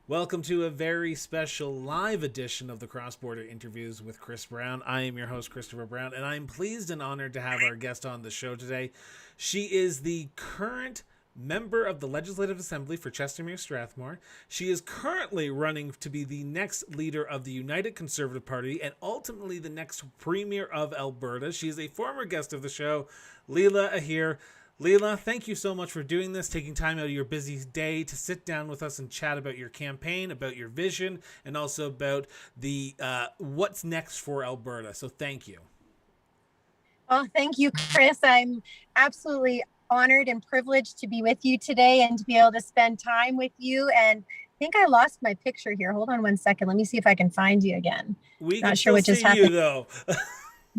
Welcome to a very special live edition of the Cross Border Interviews with Chris Brown. I am your host, Christopher Brown, and I'm pleased and honored to have our guest on the show today. She is the current member of the Legislative Assembly for Chestermere-Strathmore. She is currently running to be the next leader of the United Conservative Party and ultimately the next Premier of Alberta. She is a former guest of the show, Leela Aheer. Leela, thank you so much for doing this, taking time out of your busy day to sit down with us and chat about your campaign, about your vision, and also about the what's next for Alberta. So thank you. Well, thank you, Chris. I'm absolutely honored and privileged to be with you today and to be able to spend time with you. And I think I lost my picture here. Hold on one second. Let me see if I can find you again. We Not can sure what just happened. You though.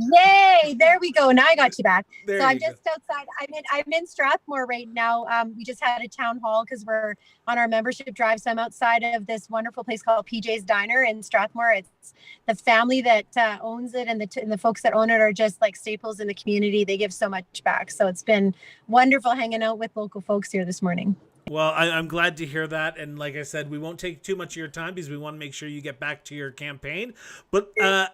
Yay! There we go. Now I got you back. There so I'm just outside. I'm in Strathmore right now. We just had a town hall because we're on our membership drive. So I'm outside of this wonderful place called PJ's Diner in Strathmore. It's the family that owns it, and the folks that own it are just like staples in the community. They give so much back. So it's been wonderful hanging out with local folks here this morning. Well, I'm glad to hear that. And like I said, we won't take too much of your time because we want to make sure you get back to your campaign. But I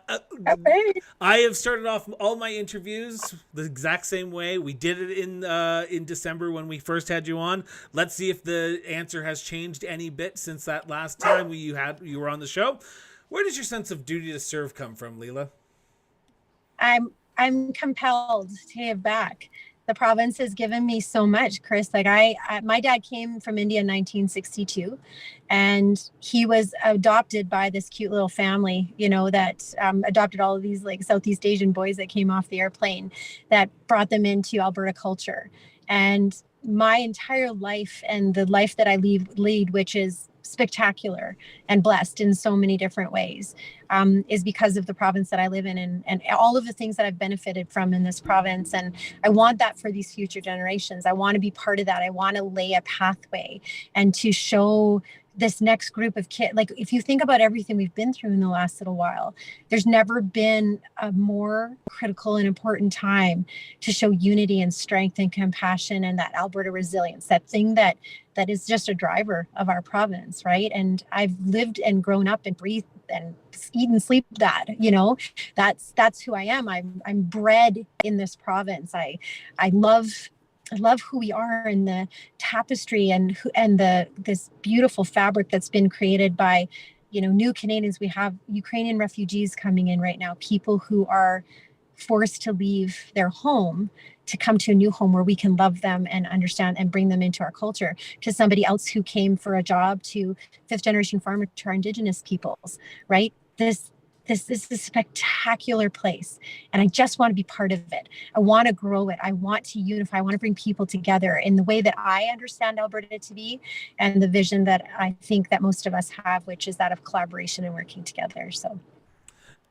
have started off all my interviews the exact same way. We did it in December when we first had you on. Let's see if the answer has changed any bit since that last time you were on the show. Where does your sense of duty to serve come from, Leela? I'm compelled to give back. The province has given me so much, Chris. Like my dad came from India in 1962, and he was adopted by this cute little family, that adopted all of these like Southeast Asian boys that came off the airplane that brought them into Alberta culture. And my entire life and the life that I lead, which is spectacular and blessed in so many different ways, is because of the province that I live in and all of the things that I've benefited from in this province. And I want that for these future generations. I want to be part of that. I want to lay a pathway and to show this next group of kids. Like if you think about everything we've been through in the last little while, there's never been a more critical and important time to show unity and strength and compassion and that Alberta resilience, that thing that is just a driver of our province, right? And I've lived and grown up and breathed and eat and sleep that, that's who I am. I'm bred in this province. I love who we are and the tapestry and this beautiful fabric that's been created by, new Canadians. We have Ukrainian refugees coming in right now, people who are forced to leave their home to come to a new home where we can love them and understand and bring them into our culture, to somebody else who came for a job, to fifth generation farmer, to our Indigenous peoples, right? This is a spectacular place, and I just want to be part of it. I want to grow it. I want to unify. I want to bring people together in the way that I understand Alberta to be, and the vision that I think that most of us have, which is that of collaboration and working together. So,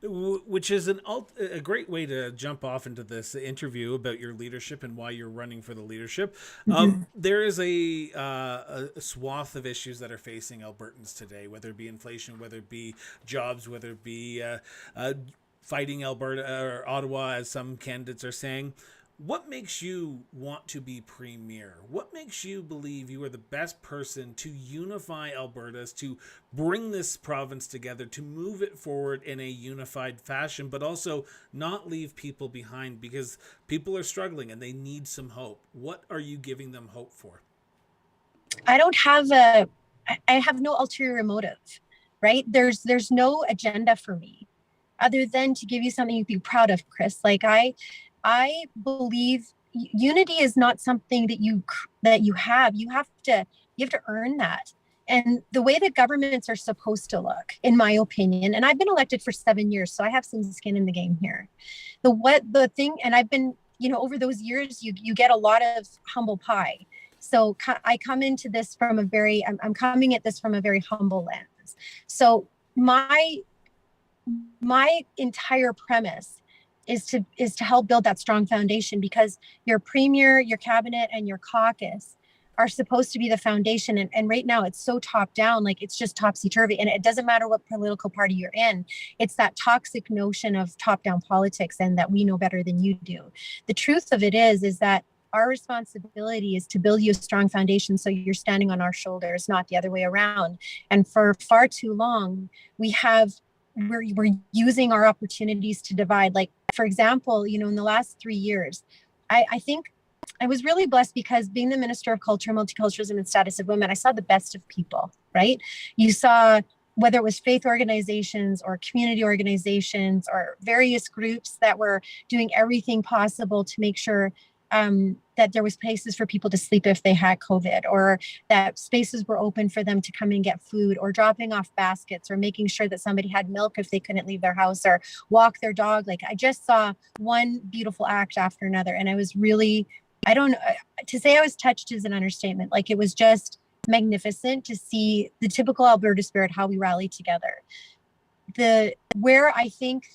which is a great way to jump off into this interview about your leadership and why you're running for the leadership. There is a swath of issues that are facing Albertans today, whether it be inflation, whether it be jobs, whether it be fighting Alberta or Ottawa, as some candidates are saying. What makes you want to be premier? What makes you believe you are the best person to unify Albertas, to bring this province together, to move it forward in a unified fashion, but also not leave people behind, because people are struggling and they need some hope? What are you giving them hope for? I have no ulterior motive, right? There's no agenda for me other than to give you something you can be proud of, Chris. Like I believe unity is not something that you have. You have to earn that. And the way that governments are supposed to look, in my opinion, and I've been elected for 7 years, so I have some skin in the game here. And I've been, over those years, you get a lot of humble pie. So I come into this from I'm coming at this from a very humble lens. So my entire premise is to help build that strong foundation, because your premier, your cabinet, and your caucus are supposed to be the foundation. And right now it's so top down, like it's just topsy-turvy. And it doesn't matter what political party you're in. It's that toxic notion of top-down politics and that we know better than you do. The truth of it is that our responsibility is to build you a strong foundation so you're standing on our shoulders, not the other way around. And for far too long, we're using our opportunities to divide. Like, for example, in the last 3 years, I think I was really blessed because being the Minister of Culture, Multiculturalism and Status of Women, I saw the best of people, right? You saw whether it was faith organizations or community organizations or various groups that were doing everything possible to make sure that there was places for people to sleep if they had COVID, or that spaces were open for them to come and get food, or dropping off baskets, or making sure that somebody had milk if they couldn't leave their house, or walk their dog. Like, I just saw one beautiful act after another. And I was really, I don't know, to say I was touched is an understatement. Like, it was just magnificent to see the typical Alberta spirit, how we rally together. Where I think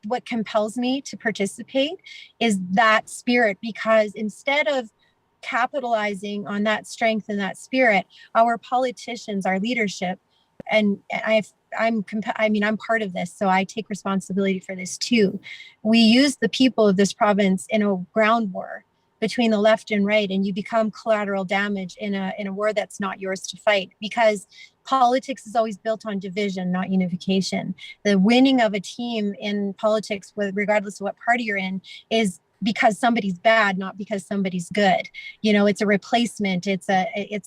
what compels me to participate is that spirit, because instead of capitalizing on that strength and that spirit, our politicians, our leadership, and I'm part of this, so I take responsibility for this too. We use the people of this province in a ground war between the left and right, and you become collateral damage in a war that's not yours to fight, because politics is always built on division, not unification. The winning of a team in politics, regardless of what party you're in, is because somebody's bad, not because somebody's good. It's a replacement. It's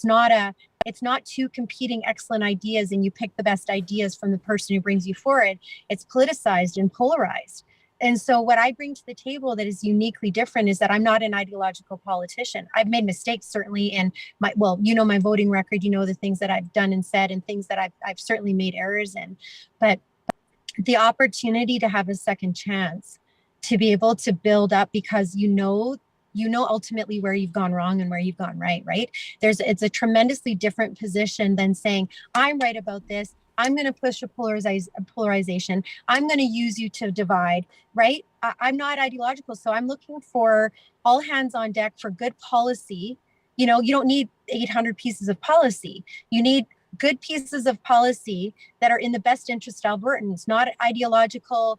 not two competing excellent ideas and you pick the best ideas from the person who brings you forward. It's politicized and polarized. And so what I bring to the table that is uniquely different is that I'm not an ideological politician. I've made mistakes, certainly, in my voting record, the things that I've done and said, and things that I've certainly made errors in. But the opportunity to have a second chance, to be able to build up, because ultimately where you've gone wrong and where you've gone right? It's a tremendously different position than saying, I'm right about this, I'm going to push a polarization, I'm going to use you to divide, right? I'm not ideological, so I'm looking for all hands on deck for good policy. You don't need 800 pieces of policy. You need good pieces of policy that are in the best interest of Albertans, not ideological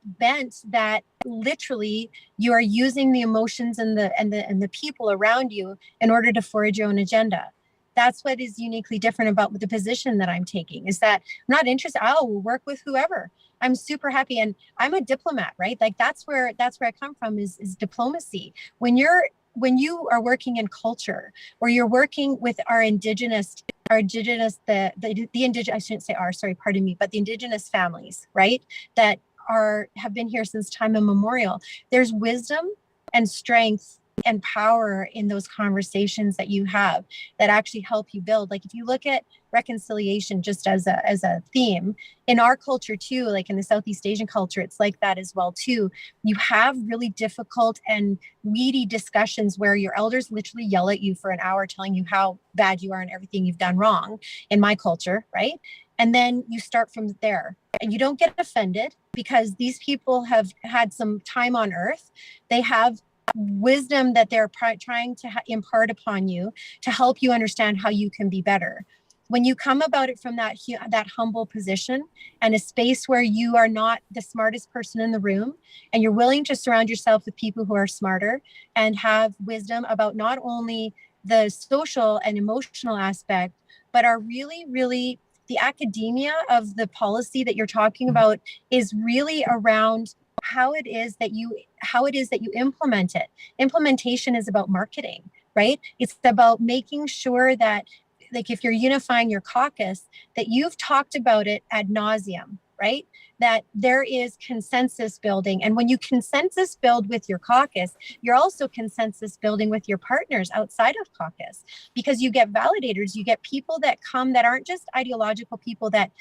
bent that literally you are using the emotions and the people around you in order to forge your own agenda. That's what is uniquely different about the position that I'm taking, is that I'm not interested. I'll work with whoever. I'm super happy. And I'm a diplomat, right? Like, that's where I come from is diplomacy. When you are working in culture, or you're working with the indigenous, I shouldn't say our, sorry, pardon me, but the indigenous families, right? That have been here since time immemorial. There's wisdom and strength and power in those conversations that you have that actually help you build. Like, if you look at reconciliation just as a theme in our culture too, like in the Southeast Asian culture, it's like that as well too. You have really difficult and meaty discussions where your elders literally yell at you for an hour telling you how bad you are and everything you've done wrong in my culture, right? And then you start from there, and you don't get offended because these people have had some time on earth. They have wisdom that they're trying to impart upon you to help you understand how you can be better. When you come about it from that humble position and a space where you are not the smartest person in the room, and you're willing to surround yourself with people who are smarter and have wisdom about not only the social and emotional aspect, but are really, really the academia of the policy that you're talking about is really around how it is that you implement it. Implementation is about marketing, right? It's about making sure that, like, if you're unifying your caucus, that you've talked about it ad nauseum, right? That there is consensus building. And when you consensus build with your caucus, you're also consensus building with your partners outside of caucus, because you get validators, you get people that come that aren't just ideological people that,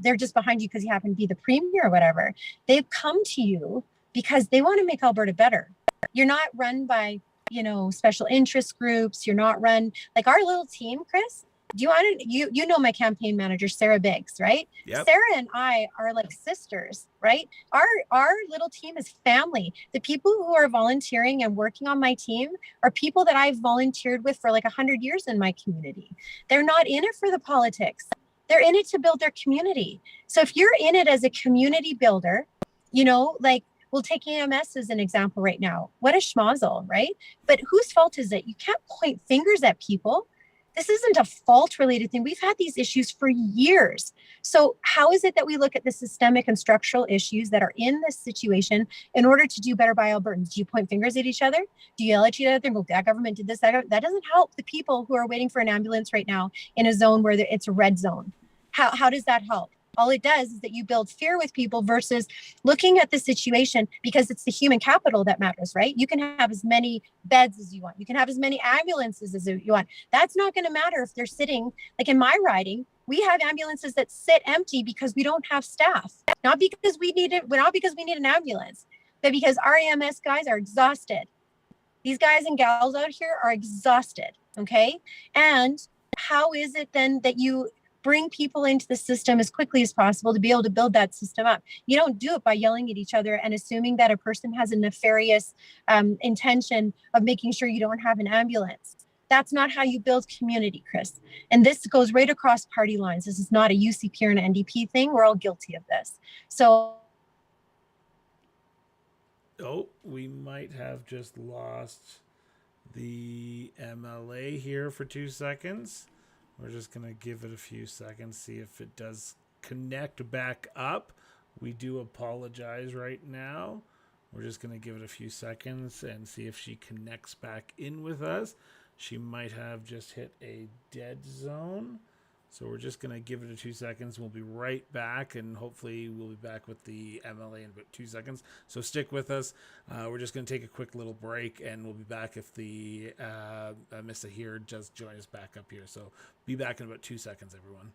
they're just behind you because you happen to be the premier or whatever. They've come to you because they want to make Alberta better. You're not run by, special interest groups. You're not run like our little team, Chris. Do you want to, you know my campaign manager, Sarah Biggs, right? Yep. Sarah and I are like sisters, right? Our little team is family. The people who are volunteering and working on my team are people that I've volunteered with for like 100 years in my community. They're not in it for the politics. They're in it to build their community. So if you're in it as a community builder, like We'll take AMS as an example right now. What a schmozzle, right? But whose fault is it? You can't point fingers at people. This isn't a fault related thing. We've had these issues for years. So how is it that we look at the systemic and structural issues that are in this situation in order to do better by Albertans? Do you point fingers at each other? Do you yell at each other and go, that government did this? That doesn't help the people who are waiting for an ambulance right now in a zone where it's a red zone. How does that help? All it does is that you build fear with people versus looking at the situation, because it's the human capital that matters, right? You can have as many beds as you want. You can have as many ambulances as you want. That's not going to matter if they're sitting, like in my riding, we have ambulances that sit empty because we don't have staff. Not because we need it, not because we need an ambulance, but because our AMS guys are exhausted. These guys and gals out here are exhausted, okay? And how is it then that you bring people into the system as quickly as possible to be able to build that system up? You don't do it by yelling at each other and assuming that a person has a nefarious intention of making sure you don't have an ambulance. That's not how you build community, Chris. And this goes right across party lines. This is not a UCP or an NDP thing. We're all guilty of this. So. Oh, we might have just lost the MLA here for 2 seconds. We're just going to give it a few seconds, see if it does connect back up. We do apologize right now. We're just going to give it a few seconds and see if she connects back in with us. She might have just hit a dead zone. So we're just going to give it a 2 seconds. We'll be right back, and hopefully we'll be back with the MLA in about 2 seconds. So stick with us. We're just going to take a quick little break, and we'll be back if the Miss Aheer just join us back up here. So be back in about 2 seconds, everyone.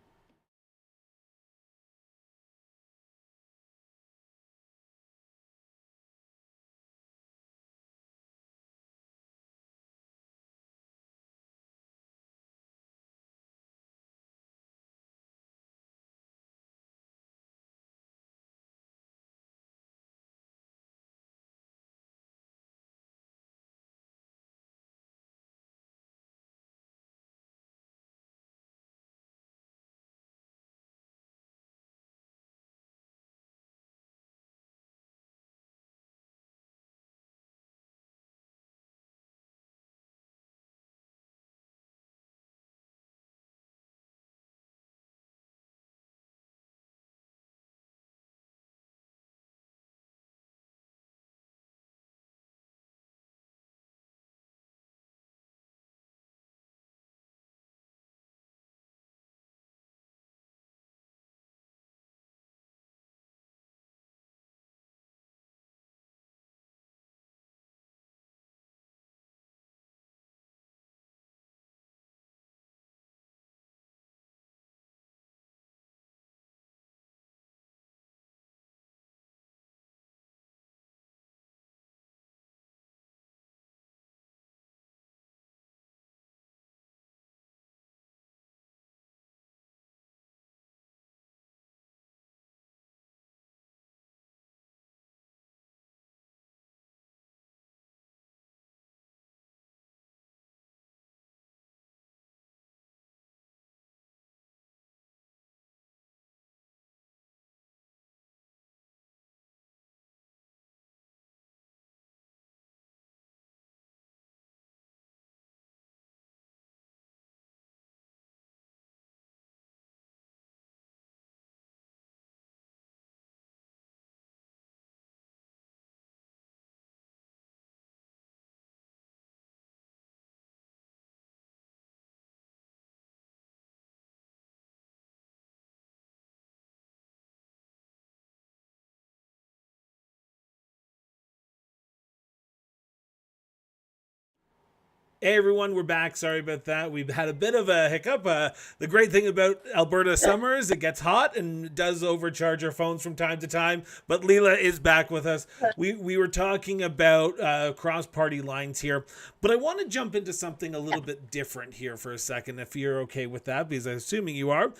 Hey everyone, we're back. Sorry about that. We've had a bit of a hiccup. The great thing about Alberta summer is it gets hot and does overcharge our phones from time to time. But Leela is back with us. We were talking about cross-party lines here, but I want to jump into something a little bit different here for a second, if you're okay with that, because I'm assuming you are.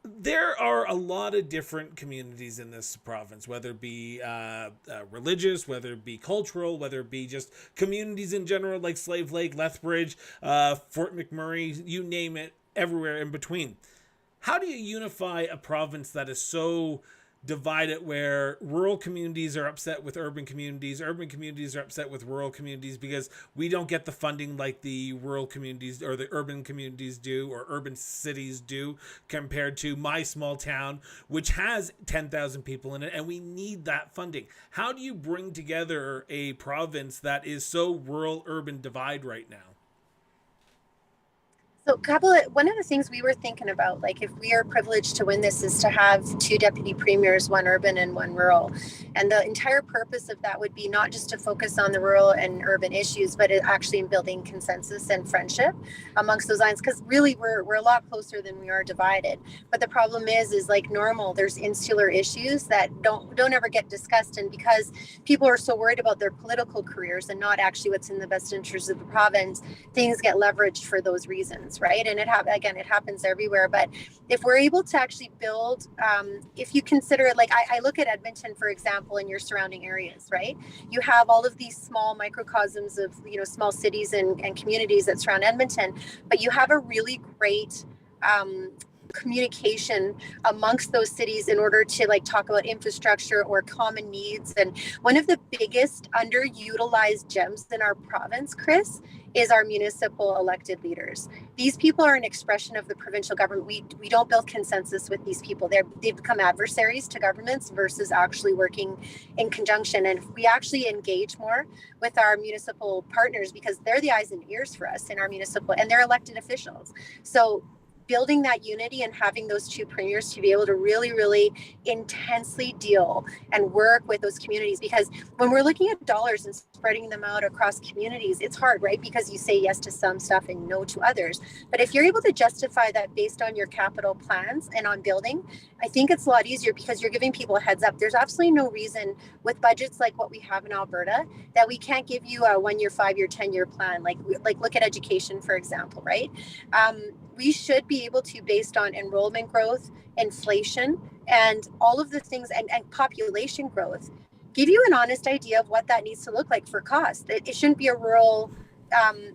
There are a lot of different communities in this province, whether it be religious, whether it be cultural, whether it be just communities in general, like Slave Lake, Lethbridge, Fort McMurray, you name it, everywhere in between. How do you unify a province that is so divide it where rural communities are upset with urban communities are upset with rural communities because we don't get the funding like the rural communities or the urban communities do or urban cities do compared to my small town which has 10,000 people in it and we need that funding. How do you bring together a province that is so rural urban divide right now? So, one of the things we were thinking about, like if we are privileged to win this, is to have two deputy premiers, one urban and one rural. And the entire purpose of that would be not just to focus on the rural and urban issues, but actually in building consensus and friendship amongst those lines. Because really, we're a lot closer than we are divided. But the problem is like normal, there's insular issues that don't ever get discussed. And because people are so worried about their political careers and not actually what's in the best interest of the province, things get leveraged for those reasons, right? And it happens everywhere. But if we're able to actually build, if you consider it, like I look at Edmonton, for example, in your surrounding areas, right? You have all of these small microcosms of, small cities and communities that surround Edmonton, but you have a really great communication amongst those cities in order to like talk about infrastructure or common needs. And one of the biggest underutilized gems in our province, Chris, is our municipal elected leaders. These people are an expression of the provincial government. We don't build consensus with these people. They've become adversaries to governments versus actually working in conjunction. And we actually engage more with our municipal partners because they're the eyes and ears for us in our municipal, and they're elected officials. So building that unity and having those two premiers to be able to really, really intensely deal and work with those communities. Because when we're looking at dollars and spreading them out across communities, it's hard, right? Because you say yes to some stuff and no to others. But if you're able to justify that based on your capital plans and on building, I think it's a lot easier because you're giving people a heads up. There's absolutely no reason with budgets like what we have in Alberta that we can't give you a 1 year, 5 year, 10-year plan. Like look at education, for example, right? We should be able to, based on enrollment growth, inflation, and all of the things, and population growth, give you an honest idea of what that needs to look like for cost. It shouldn't be a rural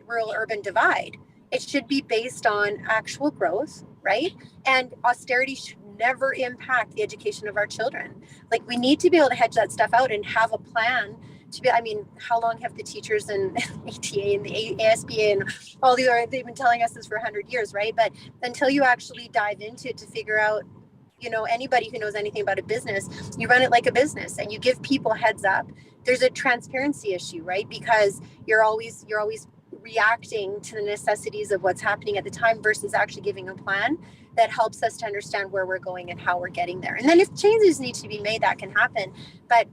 urban divide. It should be based on actual growth, right? And austerity should never impact the education of our children. Like we need to be able to hedge that stuff out and have a plan to be. I mean, how long have the teachers and ATA and the ASBA and all the other, they've been telling us this for 100 years, right? But until you actually dive into it to figure out, anybody who knows anything about a business, you run it like a business and you give people heads up. There's a transparency issue, right? Because you're always reacting to the necessities of what's happening at the time versus actually giving a plan that helps us to understand where we're going and how we're getting there. And then if changes need to be made, that can happen. But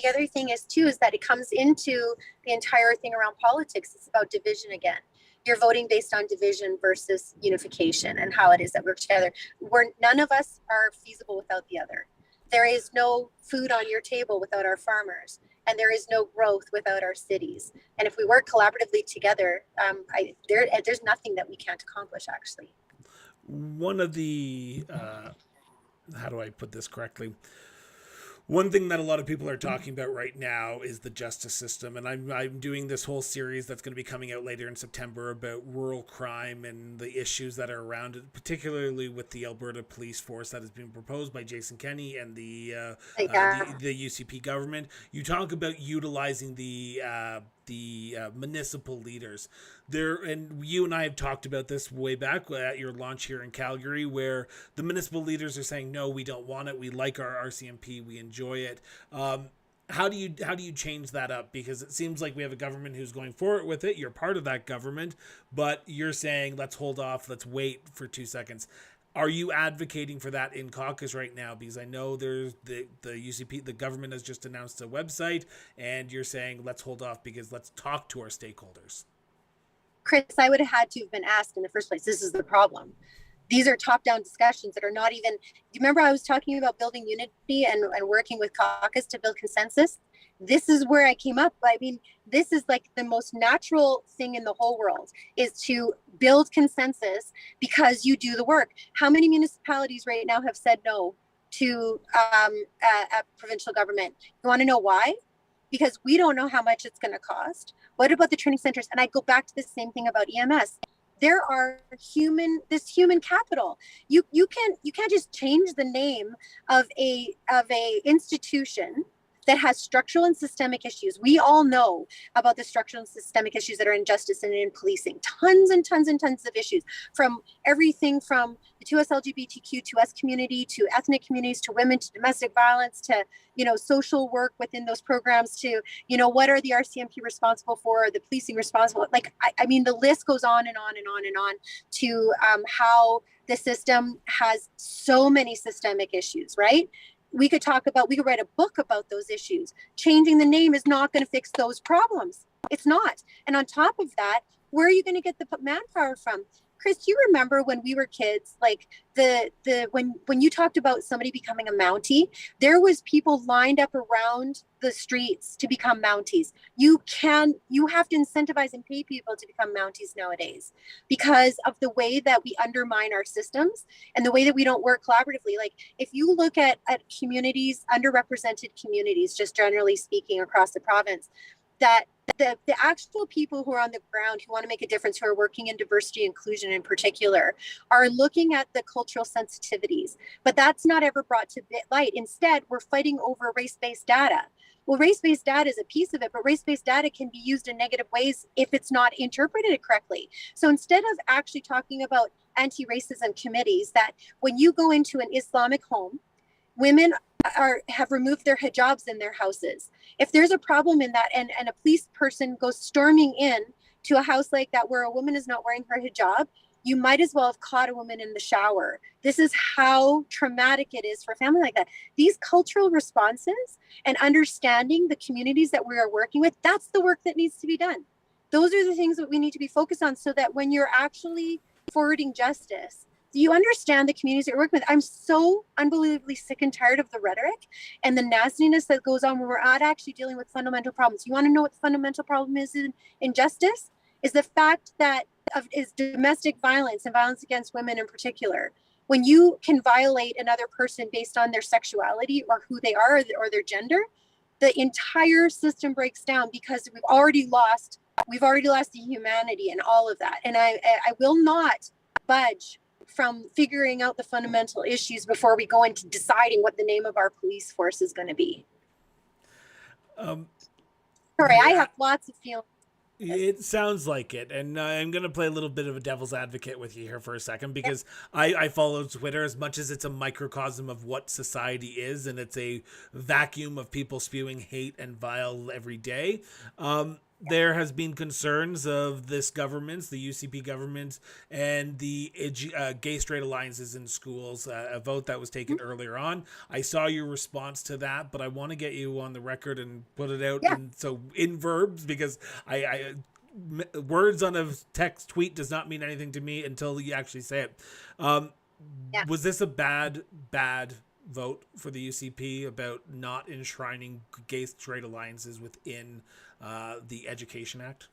the other thing is that it comes into the entire thing around politics. It's about division again. You're voting based on division versus unification and how it is that we're together. None of us are feasible without the other. There is no food on your table without our farmers, and there is no growth without our cities. And if we work collaboratively together, there's nothing that we can't accomplish, actually. One of the, how do I put this correctly? One thing that a lot of people are talking about right now is the justice system, and I'm doing this whole series that's going to be coming out later in September about rural crime and the issues that are around it, particularly with the Alberta Police Force that has been proposed by Jason Kenney and the UCP government. You talk about utilizing the municipal leaders there, and you and I have talked about this way back at your launch here in Calgary, where the municipal leaders are saying no, we don't want it, we like our RCMP, we enjoy it. How do you change that up? Because it seems like we have a government who's going forward with it. You're part of that government, but you're saying let's hold off, let's wait for 2 seconds. Are you advocating for that in caucus right now? Because I know there's the UCP, the government has just announced a website, and you're saying let's hold off because let's talk to our stakeholders. Chris, I would have had to have been asked in the first place. This is the problem. These are top-down discussions that are not even. You remember I was talking about building unity and working with caucus to build consensus? This is where I came up. I mean, this is like the most natural thing in the whole world, is to build consensus because you do the work. How many municipalities right now have said no to a provincial government? You want to know why? Because we don't know how much it's going to cost. What about the training centers? And I go back to the same thing about EMS. there are this human capital. You can't just change the name of a institution that has structural and systemic issues. We all know about the structural and systemic issues that are in justice and in policing. Tons and tons and tons of issues, from everything from the 2S LGBTQ, 2S community, to ethnic communities, to women, to domestic violence, to, you know, social work within those programs, to, you know, what are the RCMP responsible for, the policing responsible. Like, I mean, the list goes on and on and on and on to how the system has so many systemic issues, right? We could write a book about those issues. Changing the name is not going to fix those problems. It's not. And on top of that, where are you going to get the manpower from? Chris, do you remember when we were kids, like when you talked about somebody becoming a Mountie, there was people lined up around the streets to become Mounties. You have to incentivize and pay people to become Mounties nowadays because of the way that we undermine our systems and the way that we don't work collaboratively. Like, if you look at communities, underrepresented communities, just generally speaking across the province, that the actual people who are on the ground who want to make a difference, who are working in diversity inclusion in particular, are looking at the cultural sensitivities, but that's not ever brought to light. Instead, we're fighting over race-based data. Well, race-based data is a piece of it, but race-based data can be used in negative ways if it's not interpreted correctly. So instead of actually talking about anti-racism committees, that when you go into an Islamic home, women have removed their hijabs in their houses. If there's a problem in that, and a police person goes storming in to a house like that where a woman is not wearing her hijab, you might as well have caught a woman in the shower. This is how traumatic it is for a family like that. These cultural responses and understanding the communities that we are working with, that's the work that needs to be done. Those are the things that we need to be focused on, so that when you're actually forwarding justice, you understand the communities that you're working with. I'm so unbelievably sick and tired of the rhetoric and the nastiness that goes on when we're not actually dealing with fundamental problems. You want to know what the fundamental problem is in justice? Is the fact that is domestic violence and violence against women in particular. When you can violate another person based on their sexuality or who they are or their gender, the entire system breaks down, because we've already lost the humanity and all of that. And I will not budge from figuring out the fundamental issues before we go into deciding what the name of our police force is going to be. Sorry, I have lots of feelings. It sounds like it, and I'm going to play a little bit of a devil's advocate with you here for a second, because I follow Twitter as much as it's a microcosm of what society is, and it's a vacuum of people spewing hate and vile every day. There has been concerns of this government, the UCP government, and the gay-straight alliances in schools, a vote that was taken earlier on. I saw your response to that, but I want to get you on the record and put it out in verbs, because I words on a text tweet does not mean anything to me until you actually say it. Was this a bad vote for the UCP about not enshrining gay-straight alliances within the Education Act?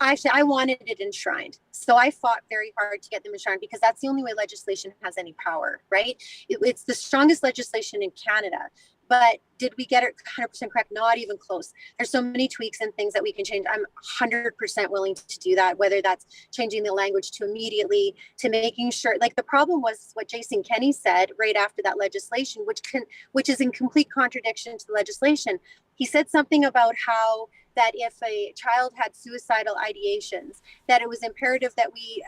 Actually, I wanted it enshrined. So I fought very hard to get them enshrined, because that's the only way legislation has any power, right? It's the strongest legislation in Canada. But did we get it 100% correct? Not even close. There's so many tweaks and things that we can change. I'm 100% willing to do that, whether that's changing the language to immediately, to making sure, like, the problem was what Jason Kenney said right after that legislation, which is in complete contradiction to the legislation. He said something about how that if a child had suicidal ideations, that it was imperative that we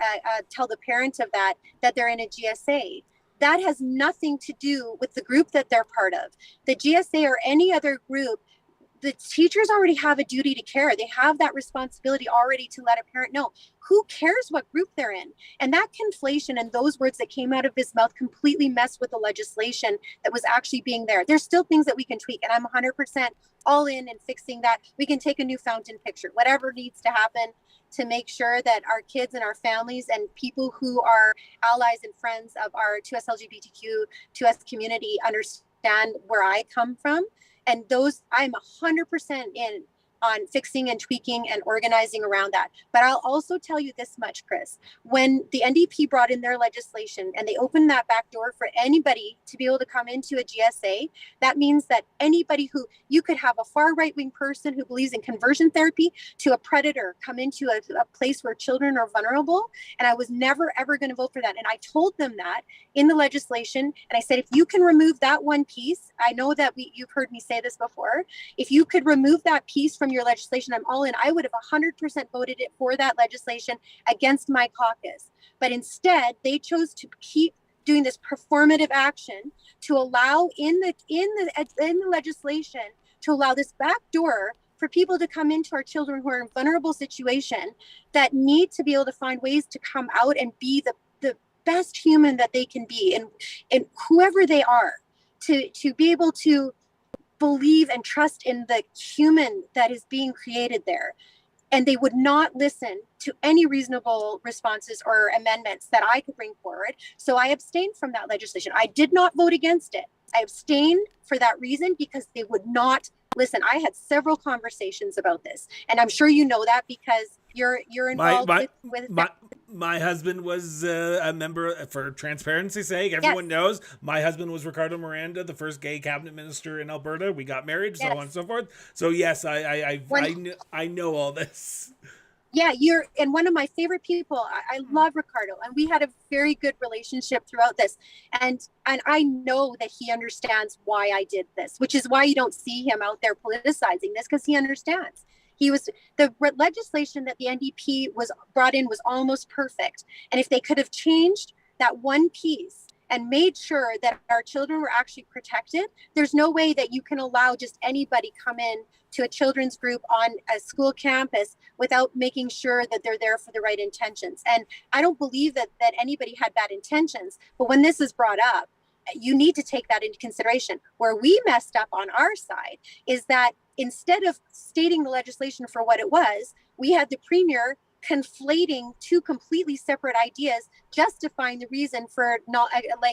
tell the parent of that they're in a GSA. That has nothing to do with the group that they're part of. The GSA or any other group, the teachers already have a duty to care. They have that responsibility already to let a parent know. Who cares what group they're in? And that conflation and those words that came out of his mouth completely messed with the legislation that was actually being there. There's still things that we can tweak, and I'm 100% all in and fixing that. We can take a new fountain picture, whatever needs to happen to make sure that our kids and our families and people who are allies and friends of our 2S LGBTQ, 2S community understand where I come from. And those, I'm 100% in on fixing and tweaking and organizing around that. But I'll also tell you this much, Chris. When the NDP brought in their legislation and they opened that back door for anybody to be able to come into a GSA, that means that anybody who, you could have a far right-wing person who believes in conversion therapy to a predator come into a place where children are vulnerable. And I was never, ever going to vote for that. And I told them that in the legislation. And I said, if you can remove that one piece, I know that you've heard me say this before, if you could remove that piece from your legislation, I'm all in. I would have 100% voted it for that legislation against my caucus. But instead, they chose to keep doing this performative action to allow in the legislation to allow this back door for people to come into our children who are in vulnerable situation that need to be able to find ways to come out and be the best human that they can be, and whoever they are, to be able to believe and trust in the human that is being created there. And they would not listen to any reasonable responses or amendments that I could bring forward. So I abstained from that legislation. I did not vote against it. I abstained for that reason because they would not listen. I had several conversations about this, and I'm sure you know that because you're involved with my husband was a member, for transparency's sake. Everyone knows my husband was Ricardo Miranda, the first gay cabinet minister in Alberta. We got married, so on and so forth. So yes, I know all this. Yeah, you're and one of my favorite people. I love Ricardo, and we had a very good relationship throughout this. And I know that he understands why I did this, which is why you don't see him out there politicizing this, because he understands. The legislation that the NDP was brought in was almost perfect. And if they could have changed that one piece and made sure that our children were actually protected, there's no way that you can allow just anybody come in to a children's group on a school campus without making sure that they're there for the right intentions. And I don't believe that anybody had bad intentions, but when this is brought up, you need to take that into consideration. Where we messed up on our side is that instead of stating the legislation for what it was, we had the premier conflating two completely separate ideas, justifying the reason for not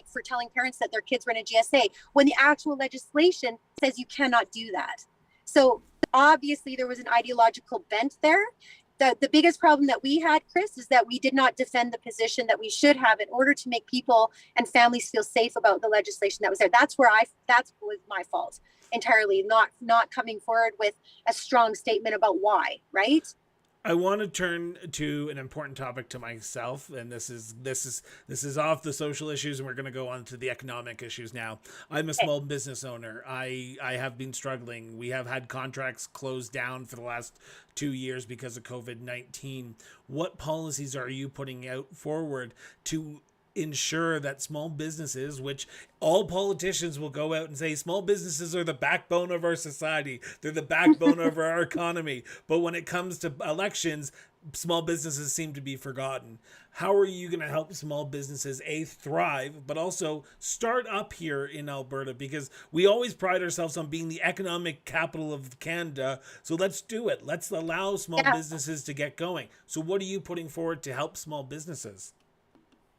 for telling parents that their kids were in a GSA when the actual legislation says you cannot do that. So obviously there was an ideological bent there. The biggest problem that we had, Chris, is that we did not defend the position that we should have in order to make people and families feel safe about the legislation that was there. That was my fault entirely, not coming forward with a strong statement about why, right? I want to turn to an important topic to myself, and this is off the social issues, and we're going to go on to the economic issues now. I'm a small business owner. I have been struggling. We have had contracts closed down for the last 2 years because of COVID-19. What policies are you putting out forward to ensure that small businesses, which all politicians will go out and say small businesses are the backbone of our society, they're the backbone of our economy, but when it comes to elections, small businesses seem to be forgotten. How are you going to help small businesses thrive, but also start up here in Alberta? Because we always pride ourselves on being the economic capital of Canada, so let's do it. Let's allow small businesses to get going. So what are you putting forward to help small businesses?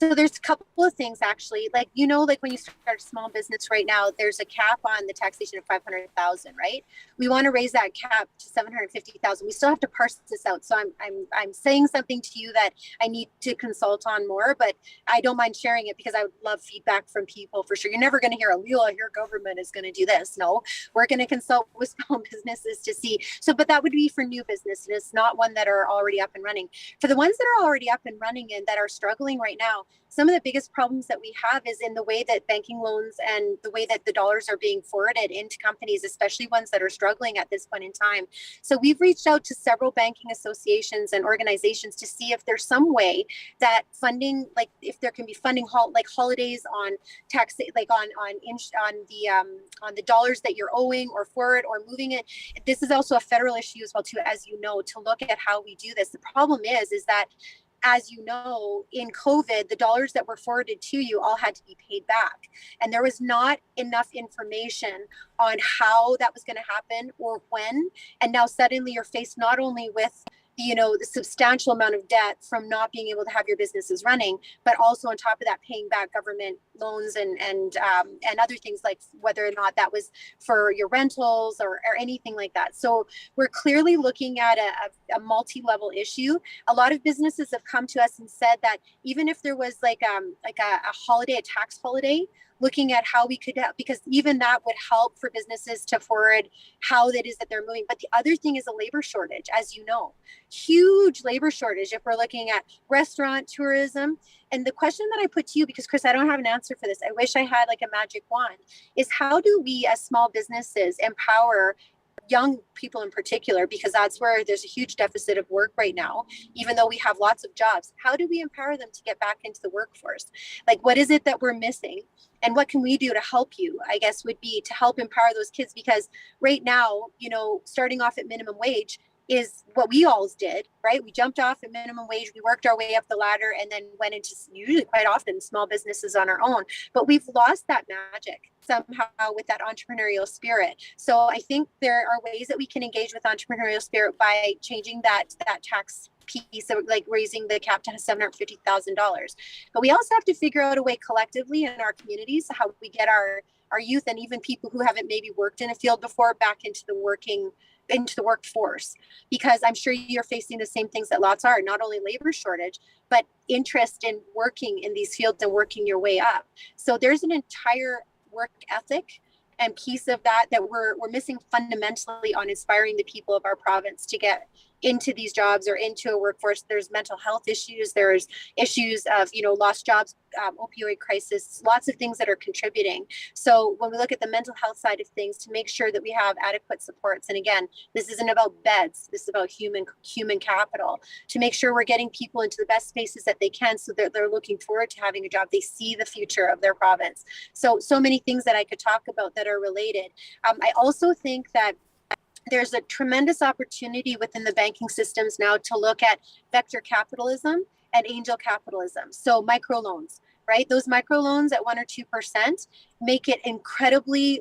So there's a couple of things actually, like when you start a small business right now, there's a cap on the taxation of 500,000, right? We want to raise that cap to 750,000. We still have to parse this out. So I'm saying something to you that I need to consult on more, but I don't mind sharing it because I would love feedback from people for sure. You're never going to hear a Leela Aheer government is going to do this. No, we're going to consult with small businesses to see. So, but that would be for new businesses, not one that are already up and running. For the ones that are already up and running and that are struggling right now, some of the biggest problems that we have is in the way that banking loans and the way that the dollars are being forwarded into companies, especially ones that are struggling at this point in time. So we've reached out to several banking associations and organizations to see if there's some way that funding, like if there can be funding, like holidays on tax, like on the dollars that you're owing or forward or moving it. This is also a federal issue as well too, as you know, to look at how we do this. The problem is that, as you know, in COVID, the dollars that were forwarded to you all had to be paid back. And there was not enough information on how that was going to happen or when. And now suddenly you're faced not only with the substantial amount of debt from not being able to have your businesses running, but also on top of that, paying back government loans and other things, like whether or not that was for your rentals or anything like that. So we're clearly looking at a multi-level issue. A lot of businesses have come to us and said that even if there was like a holiday, a tax holiday, looking at how we could help, because even that would help for businesses to forward how it is that they're moving. But the other thing is a labor shortage, as you know, huge labor shortage if we're looking at restaurant tourism. And the question that I put to you, because Chris, I don't have an answer for this, I wish I had like a magic wand, is how do we as small businesses empower young people in particular, because that's where there's a huge deficit of work right now, even though we have lots of jobs. How do we empower them to get back into the workforce? Like, what is it that we're missing? And what can we do to help you, I guess, would be to help empower those kids. Because right now, starting off at minimum wage is what we all did, right? We jumped off at minimum wage, we worked our way up the ladder, and then went into usually quite often small businesses on our own. But we've lost that magic somehow with that entrepreneurial spirit. So I think there are ways that we can engage with entrepreneurial spirit by changing that tax piece, of like raising the cap to $750,000. But we also have to figure out a way collectively in our communities how we get our youth and even people who haven't maybe worked in a field before back into the workforce, because I'm sure you're facing the same things that lots are, not only labor shortage, but interest in working in these fields and working your way up. So there's an entire work ethic and piece of that we're missing fundamentally on inspiring the people of our province to get into these jobs or into a workforce. There's mental health issues, there's issues of lost jobs, opioid crisis, lots of things that are contributing. So when we look at the mental health side of things, to make sure that we have adequate supports, and again, this isn't about beds, this is about human capital, to make sure we're getting people into the best spaces that they can, so that they're looking forward to having a job, they see the future of their province. So many things that I could talk about that are related. I also think that there's a tremendous opportunity within the banking systems now to look at vector capitalism and angel capitalism. So microloans, right? Those microloans at 1 or 2% make it incredibly,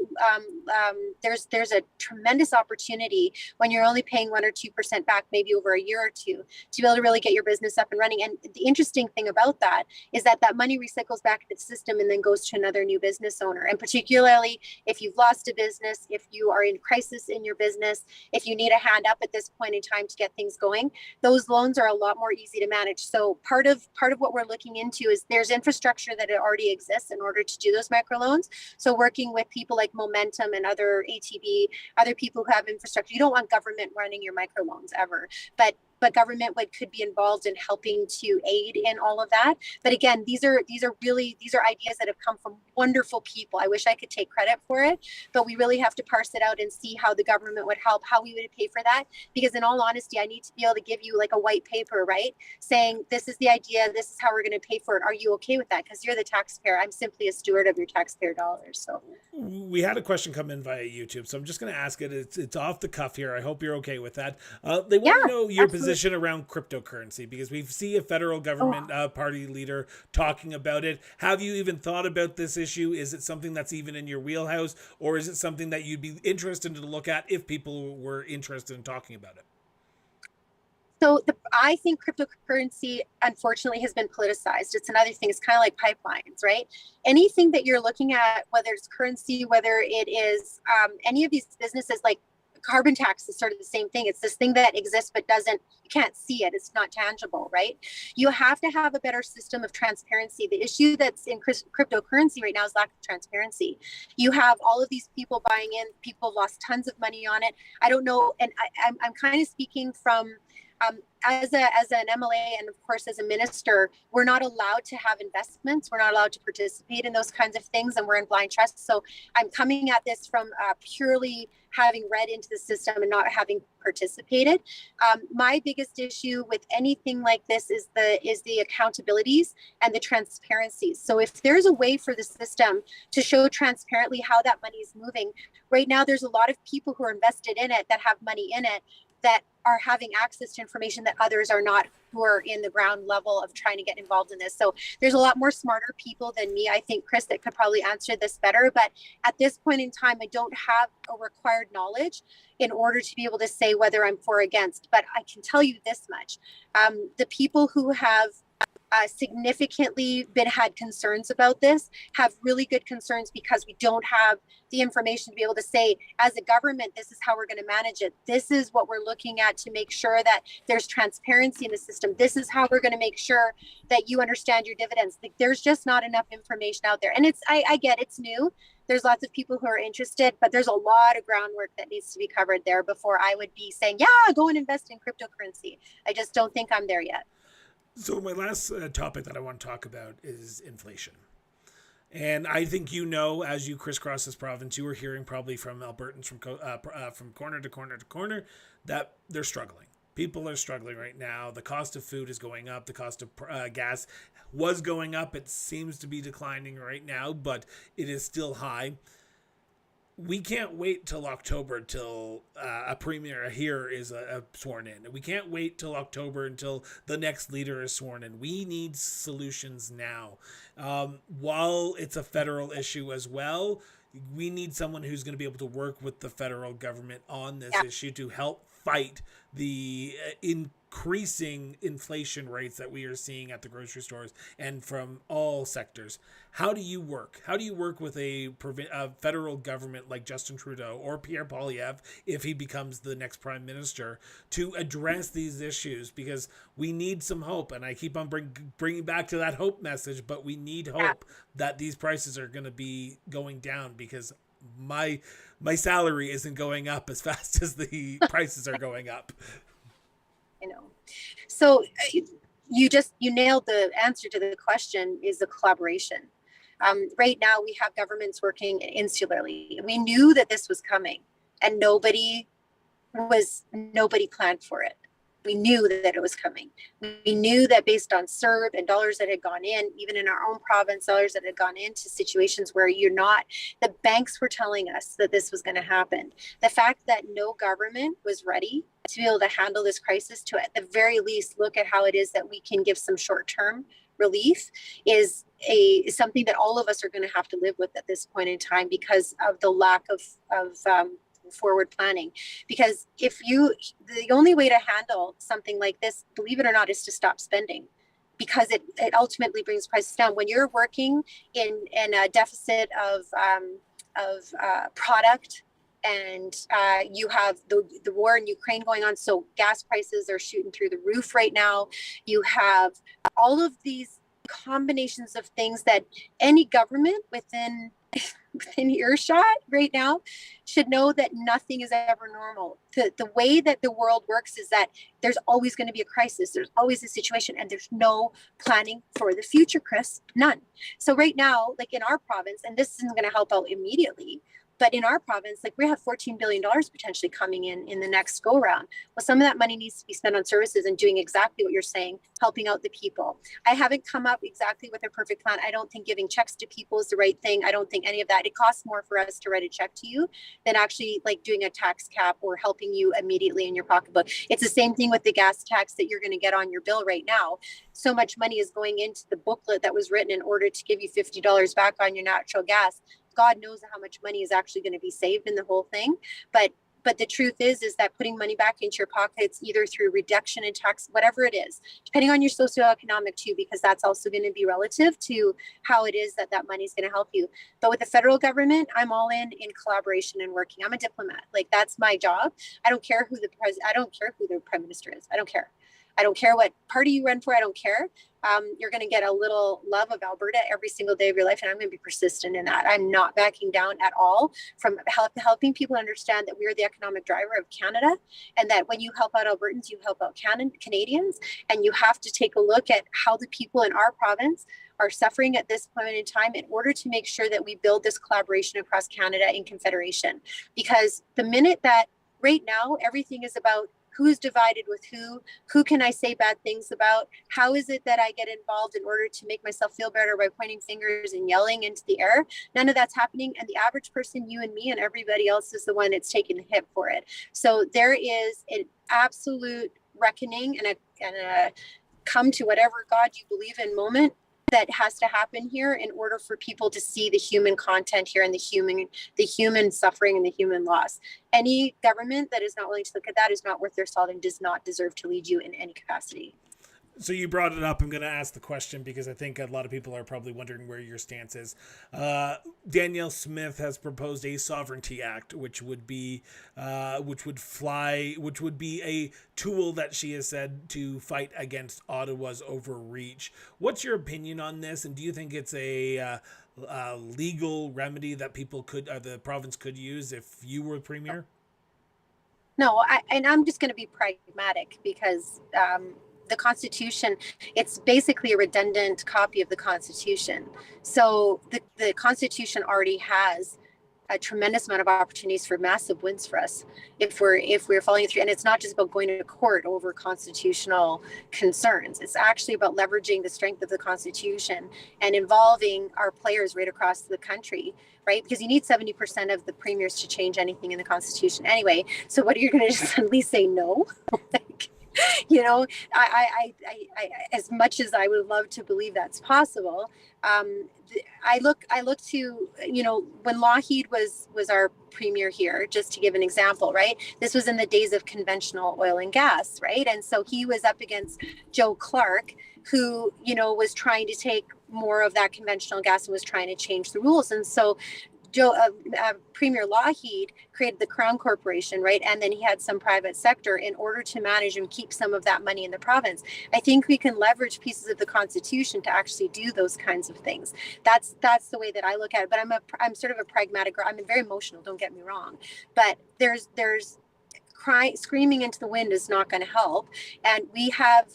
there's a tremendous opportunity when you're only paying 1 or 2% back, maybe over a year or two, to be able to really get your business up and running. And the interesting thing about that is that money recycles back into the system and then goes to another new business owner. And particularly if you've lost a business, if you are in crisis in your business, if you need a hand up at this point in time to get things going, those loans are a lot more easy to manage. So part of what we're looking into is there's infrastructure that already exists in order to do those microloans. So working with people like Momentum and other ATB, other people who have infrastructure. You don't want government running your microloans ever, but government could be involved in helping to aid in all of that. But again, these are ideas that have come from wonderful people. I wish I could take credit for it, but we really have to parse it out and see how the government would help, how we would pay for that. Because in all honesty, I need to be able to give you like a white paper, right? Saying this is the idea, this is how we're going to pay for it. Are you okay with that? Because you're the taxpayer. I'm simply a steward of your taxpayer dollars. So we had a question come in via YouTube, so I'm just going to ask it. It's off the cuff here. I hope you're okay with that. They want to know your position around cryptocurrency, because we see a federal government party leader talking about it. Have you even thought about this issue? Is it something that's even in your wheelhouse, or is it something that you'd be interested to look at if people were interested in talking about it? So I think cryptocurrency, unfortunately, has been politicized. It's another thing. It's kind of like pipelines, right? Anything that you're looking at, whether it's currency, whether it is any of these businesses, like carbon tax is sort of the same thing. It's this thing that exists but you can't see it. It's not tangible, right? You have to have a better system of transparency. The issue that's in cryptocurrency right now is lack of transparency. You have all of these people buying in. People have lost tons of money on it. I don't know, and I'm kind of speaking from as an MLA and of course as a minister, we're not allowed to have investments. We're not allowed to participate in those kinds of things, and we're in blind trust. So I'm coming at this from purely having read into the system and not having participated. My biggest issue with anything like this is the accountabilities and the transparencies. So if there's a way for the system to show transparently how that money is moving, right now there's a lot of people who are invested in it that have money in it, that are having access to information that others are not, who are in the ground level of trying to get involved in this. So there's a lot more smarter people than me, I think, Chris, that could probably answer this better. But at this point in time, I don't have a required knowledge in order to be able to say whether I'm for or against. But I can tell you this much. The people who have significantly had concerns about this have really good concerns, because we don't have the information to be able to say, as a government, this is how we're going to manage it. This is what we're looking at to make sure that there's transparency in the system. This is how we're going to make sure that you understand your dividends. Like, there's just not enough information out there. And I get it's new. There's lots of people who are interested, but there's a lot of groundwork that needs to be covered there before I would be saying, yeah, go and invest in cryptocurrency. I just don't think I'm there yet. So my last topic that I want to talk about is inflation. And I think, as you crisscross this province, you are hearing probably from Albertans from corner to corner to corner that they're struggling. People are struggling right now. The cost of food is going up. The cost of gas was going up. It seems to be declining right now, but it is still high. We can't wait till October till a premier here is sworn in. We can't wait till October until the next leader is sworn in. We need solutions now. While it's a federal issue as well, we need someone who's going to be able to work with the federal government on this issue to help fight the increasing inflation rates that we are seeing at the grocery stores and from all sectors. How do you work? How do you work with a federal government like Justin Trudeau or Pierre Poilievre, if he becomes the next prime minister, to address these issues? Because we need some hope, and I keep on bringing back to that hope message, but we need hope that these prices are going to be going down, because my salary isn't going up as fast as the prices are going up. I know. So you nailed the answer to the question, is the collaboration. Right now we have governments working insularly. We knew that this was coming, and nobody planned for it. We knew that it was coming. We knew that based on CERB and dollars that had gone in, even in our own province, dollars that had gone into situations where the banks were telling us that this was going to happen. The fact that no government was ready to be able to handle this crisis, to at the very least look at how it is that we can give some short-term relief, is something that all of us are going to have to live with at this point in time, because of the lack of forward planning. Because the only way to handle something like this, believe it or not, is to stop spending, because it ultimately brings prices down. When you're working in a deficit of product, and you have the war in Ukraine going on, so gas prices are shooting through the roof right now. You have all of these combinations of things that any government within earshot right now should know that nothing is ever normal. The way that the world works is that there's always going to be a crisis. There's always a situation, and there's no planning for the future, Chris. None. So right now, like in our province, and this isn't going to help out immediately, but in our province, like, we have $14 billion potentially coming in the next go round. Well, some of that money needs to be spent on services and doing exactly what you're saying, helping out the people. I haven't come up exactly with a perfect plan. I don't think giving checks to people is the right thing. I don't think any of that. It costs more for us to write a check to you than actually like doing a tax cap or helping you immediately in your pocketbook. It's the same thing with the gas tax that you're going to get on your bill right now. So much money is going into the booklet that was written in order to give you $50 back on your natural gas. God knows how much money is actually going to be saved in the whole thing. But the truth is that putting money back into your pockets, either through reduction in tax, whatever it is, depending on your socioeconomic too, because that's also going to be relative to how it is that money is going to help you. But with the federal government, I'm all in collaboration and working. I'm a diplomat. Like, that's my job. I don't care who the prime minister is. I don't care. I don't care what party you run for. I don't care. You're going to get a little love of Alberta every single day of your life. And I'm going to be persistent in that. I'm not backing down at all from helping people understand that we are the economic driver of Canada, and that when you help out Albertans, you help out Canadians. And you have to take a look at how the people in our province are suffering at this point in time, in order to make sure that we build this collaboration across Canada in confederation. Because the minute that right now everything is about who's divided with who can I say bad things about, how is it that I get involved in order to make myself feel better by pointing fingers and yelling into the air. None of that's happening, and the average person, you and me and everybody else, is the one that's taking the hit for it. So there is an absolute reckoning and a come to whatever God you believe in moment that has to happen here in order for people to see the human content here and the human suffering and the human loss. Any government that is not willing to look at that is not worth their salt and does not deserve to lead you in any capacity. So you brought it up. I'm going to ask the question because I think a lot of people are probably wondering where your stance is. Danielle Smith has proposed a sovereignty act, which would be a tool that she has said to fight against Ottawa's overreach. What's your opinion on this? And do you think it's a legal remedy that the province could use if you were premier? No, I'm just going to be pragmatic because the Constitution, it's basically a redundant copy of the Constitution. So the Constitution already has a tremendous amount of opportunities for massive wins for us if we're following through. And it's not just about going to court over constitutional concerns. It's actually about leveraging the strength of the Constitution and involving our players right across the country, right? Because you need 70% of the premiers to change anything in the Constitution anyway. So what are you going to just suddenly say no? You know, I as much as I would love to believe that's possible, I look to, you know, when Lougheed was our premier here, just to give an example, right? This was in the days of conventional oil and gas, right? And so he was up against Joe Clark, who, you know, was trying to take more of that conventional gas and was trying to change the rules. And so Premier Lougheed created the Crown Corporation, right? And then he had some private sector in order to manage and keep some of that money in the province. I think we can leverage pieces of the Constitution to actually do those kinds of things. That's the way that I look at it. But I'm sort of a pragmatic girl. I'm very emotional, don't get me wrong. But there's screaming into the wind is not going to help. And we have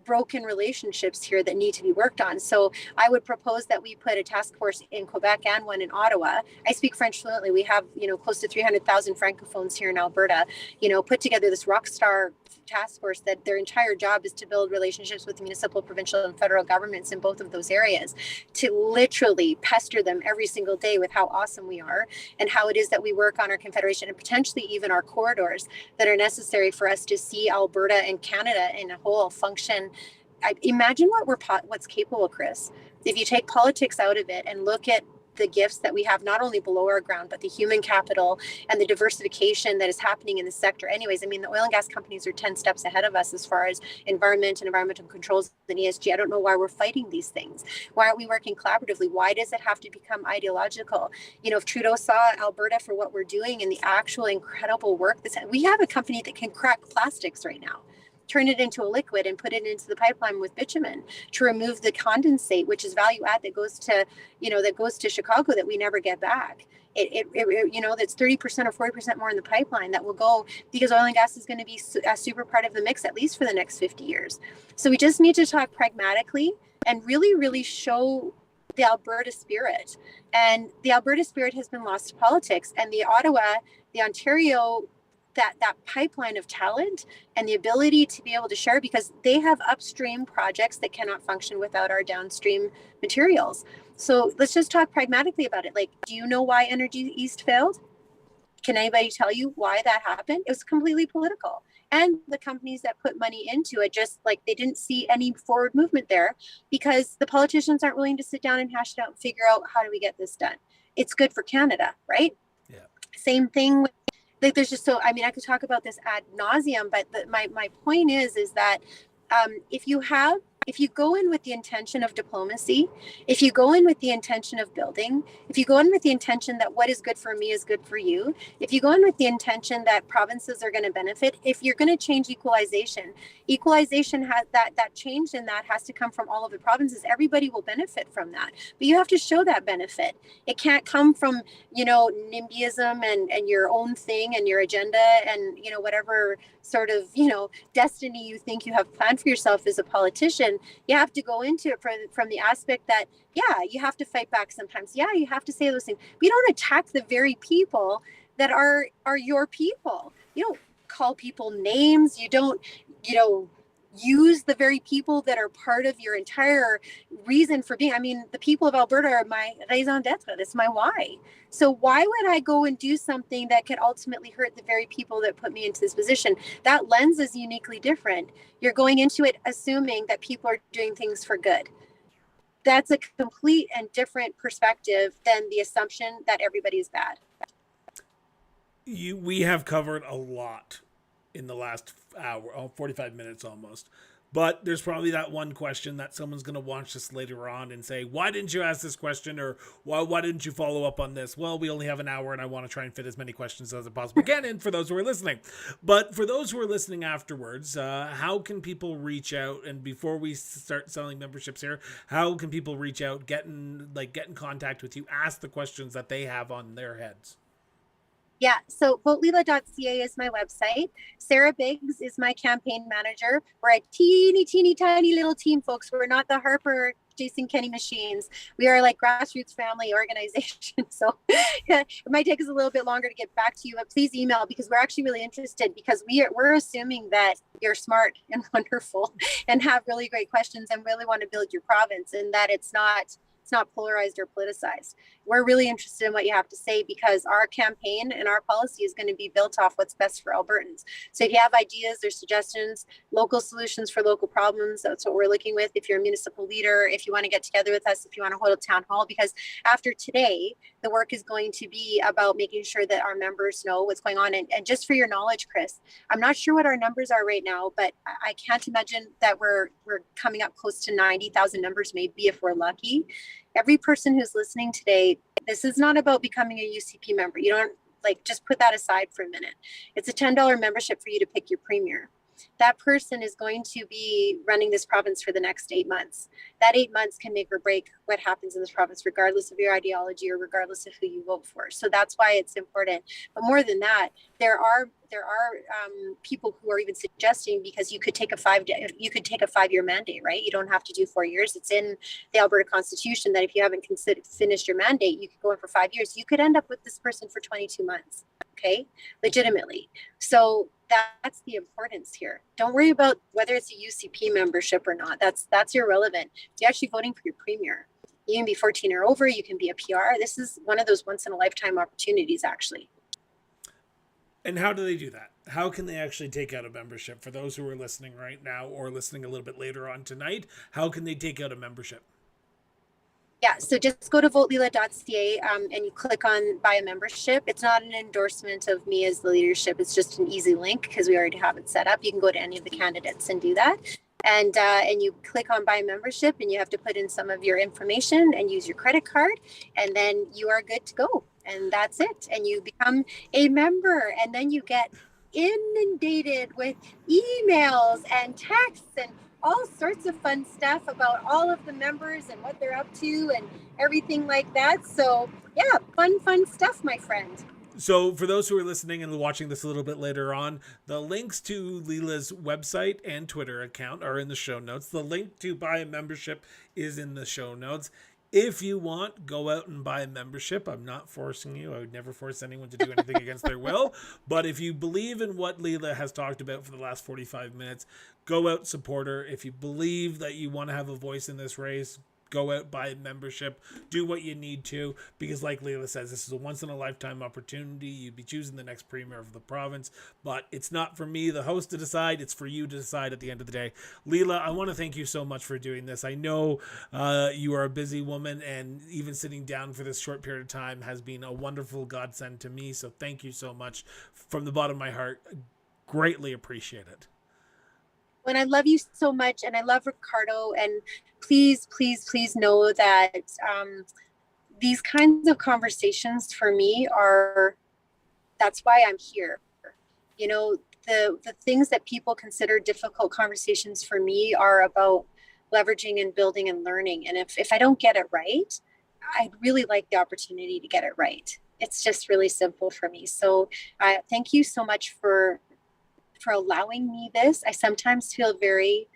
broken relationships here that need to be worked on. So I would propose that we put a task force in Quebec and one in Ottawa. I speak French fluently. We have, you know, close to 300,000 francophones here in Alberta, you know, put together this rock star task force that their entire job is to build relationships with municipal, provincial, and federal governments in both of those areas, to literally pester them every single day with how awesome we are and how it is that we work on our confederation and potentially even our corridors that are necessary for us to see Alberta and Canada in a whole function. Imagine what's capable, Chris, if you take politics out of it and look at the gifts that we have not only below our ground, but the human capital and the diversification that is happening in the sector. Anyways, I mean, the oil and gas companies are 10 steps ahead of us as far as environment and environmental controls and ESG. I don't know why we're fighting these things. Why aren't we working collaboratively? Why does it have to become ideological? You know, if Trudeau saw Alberta for what we're doing and the actual incredible work we have a company that can crack plastics right now, turn it into a liquid and put it into the pipeline with bitumen to remove the condensate, which is value add that goes to Chicago that we never get back. It you know, that's 30% or 40% more in the pipeline that will go because oil and gas is going to be a super part of the mix, at least for the next 50 years. So we just need to talk pragmatically and really, really show the Alberta spirit. And the Alberta spirit has been lost to politics, and the Ontario, that pipeline of talent and the ability to be able to share, because they have upstream projects that cannot function without our downstream materials. So let's just talk pragmatically about it. Like, do you know why Energy East failed? Can anybody tell you why that happened? It was completely political. And the companies that put money into it, just like they didn't see any forward movement there because the politicians aren't willing to sit down and hash it out and figure out how do we get this done. It's good for Canada, right? Yeah. Same thing with, like, there's just so, I mean, I could talk about this ad nauseum, but my point is that if you go in with the intention of diplomacy, if you go in with the intention of building, if you go in with the intention that what is good for me is good for you, if you go in with the intention that provinces are going to benefit, if you're going to change equalization has that change, and that has to come from all of the provinces. Everybody will benefit from that, but you have to show that benefit. It can't come from, you know, NIMBYism and your own thing and your agenda and, you know, whatever sort of, you know, destiny you think you have planned for yourself as a politician. You have to go into it from the aspect that, yeah, you have to fight back sometimes. Yeah, you have to say those things. But you don't attack the very people that are your people. You know, call people names. You don't, use the very people that are part of your entire reason for being. I mean, the people of Alberta are my raison d'etre. That's my why. So why would I go and do something that could ultimately hurt the very people that put me into this position? That lens is uniquely different. You're going into it assuming that people are doing things for good. That's a complete and different perspective than the assumption that everybody is bad. We have covered a lot in the last hour, 45 minutes almost. But there's probably that one question that someone's going to watch this later on and say, why didn't you ask this question? Or why didn't you follow up on this? Well, we only have an hour and I want to try and fit as many questions as I possibly can in for those who are listening. But for those who are listening afterwards, how can people reach out? And before we start selling memberships here, how can people reach out, get in contact with you, ask the questions that they have on their heads? Yeah, so voteleela.ca is my website. Sarah Biggs is my campaign manager. We're a teeny tiny little team, folks. We're not the Harper Jason Kenney machines. We are like grassroots family organization. So it might take us a little bit longer to get back to you, but please email, because we're actually really interested, because we're assuming that you're smart and wonderful and have really great questions and really want to build your province, and that it's not polarized or politicized. We're really interested in what you have to say, because our campaign and our policy is going to be built off what's best for Albertans. So if you have ideas or suggestions, local solutions for local problems, that's what we're looking with. If you're a municipal leader, if you want to get together with us, if you want to hold a town hall, because after today, the work is going to be about making sure that our members know what's going on. And just for your knowledge, Chris, I'm not sure what our numbers are right now, but I can't imagine that we're coming up close to 90,000 members, maybe, if we're lucky. Every person who's listening today, this is not about becoming a UCP member. You don't just put that aside for a minute. It's a $10 membership for you to pick your premier. That person is going to be running this province for the next 8 months. That 8 months can make or break what happens in this province, regardless of your ideology or regardless of who you vote for. So that's why it's important. But more than that, there are people who are even suggesting, because you could take a 5-year mandate, right? You don't have to do 4 years. It's in the Alberta Constitution that if you haven't finished your mandate, you could go in for 5 years. You could end up with this person for 22 months, okay? Legitimately. So that's the importance here. Don't worry about whether it's a UCP membership or not. That's irrelevant. You're actually voting for your premier. You can be 14 or over. You can be a PR. This is one of those once in a lifetime opportunities, actually. And how do they do that? How can they actually take out a membership? For those who are listening right now or listening a little bit later on tonight, how can they take out a membership? Yeah, so just go to voteleela.ca and you click on buy a membership. It's not an endorsement of me as the leadership. It's just an easy link because we already have it set up. You can go to any of the candidates and do that. And you click on buy membership, and you have to put in some of your information and use your credit card, and then you are good to go. And that's it. And you become a member, and then you get inundated with emails and texts and all sorts of fun stuff about all of the members and what they're up to and everything like that. So yeah, fun stuff, my friend. So for those who are listening and watching this a little bit later on, the links to Leela's website and Twitter account are in the show notes. The link to buy a membership is in the show notes. If you want, go out and buy a membership. I'm not forcing you. I would never force anyone to do anything against their will. But if you believe in what Leela has talked about for the last 45 minutes, go out, support her. If you believe that you want to have a voice in this race, go out, buy a membership, do what you need to, because like Leela says, this is a once-in-a-lifetime opportunity. You'd be choosing the next premier of the province, but it's not for me, the host, to decide. It's for you to decide at the end of the day. Leela, I want to thank you so much for doing this. I know you are a busy woman, and even sitting down for this short period of time has been a wonderful godsend to me, so thank you so much from the bottom of my heart. Greatly appreciate it. And I love you so much, and I love Ricardo, and please know that these kinds of conversations for me that's why I'm here. You know, the things that people consider difficult conversations for me are about leveraging and building and learning. And if I don't get it right, I'd really like the opportunity to get it right. It's just really simple for me. So thank you so much for allowing me this. I sometimes feel very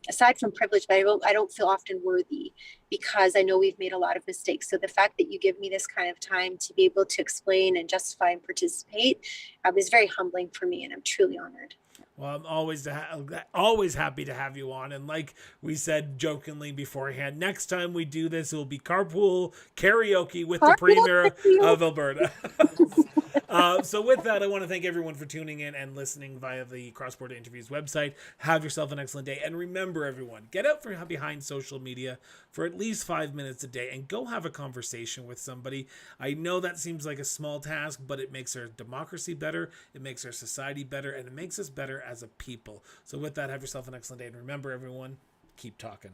aside from privilege, but I don't feel often worthy because I know we've made a lot of mistakes. So the fact that you give me this kind of time to be able to explain and justify and participate is very humbling for me, and I'm truly honored. Well, I'm always happy to have you on. And like we said jokingly beforehand, next time we do this, it will be carpool karaoke with the Premier of Alberta. So with that, I want to thank everyone for tuning in and listening via the Cross Border Interviews website. Have yourself an excellent day. And remember, everyone, get out from behind social media for at least 5 minutes a day and go have a conversation with somebody. I know that seems like a small task, but it makes our democracy better, it makes our society better, and it makes us better as a people. So with that, have yourself an excellent day. And remember, everyone, keep talking.